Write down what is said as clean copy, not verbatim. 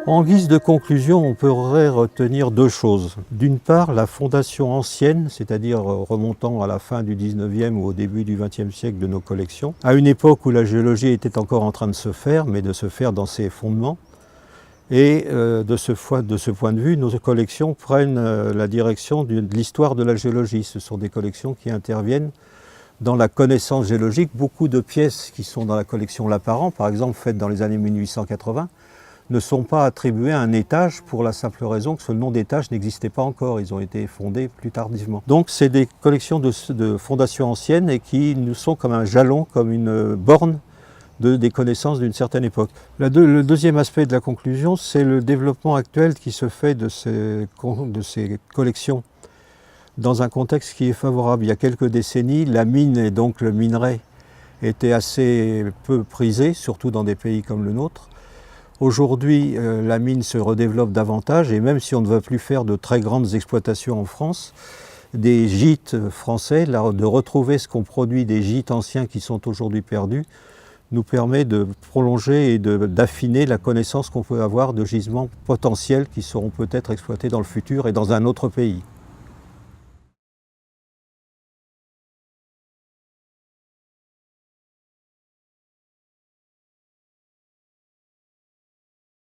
En guise de conclusion, on pourrait retenir deux choses. D'une part, la fondation ancienne, c'est-à-dire remontant à la fin du 19e ou au début du 20e siècle de nos collections, à une époque où la géologie était encore en train de se faire, mais de se faire dans ses fondements. Et de ce point de vue, nos collections prennent la direction de l'histoire de la géologie. Ce sont des collections qui interviennent dans la connaissance géologique. Beaucoup de pièces qui sont dans la collection Lapparent, par exemple faites dans les années 1880, ne sont pas attribués à un étage pour la simple raison que ce nom d'étage n'existait pas encore. Ils ont été fondés plus tardivement. Donc c'est des collections de fondations anciennes et qui nous sont comme un jalon, comme une borne des connaissances d'une certaine époque. Le deuxième aspect de la conclusion, c'est le développement actuel qui se fait de ces collections dans un contexte qui est favorable. Il y a quelques décennies, la mine et donc le minerai étaient assez peu prisés, surtout dans des pays comme le nôtre. Aujourd'hui, la mine se redéveloppe davantage et même si on ne va plus faire de très grandes exploitations en France, des gîtes français, de retrouver ce qu'on produit des gîtes anciens qui sont aujourd'hui perdus, nous permet de prolonger et d'affiner la connaissance qu'on peut avoir de gisements potentiels qui seront peut-être exploités dans le futur et dans un autre pays.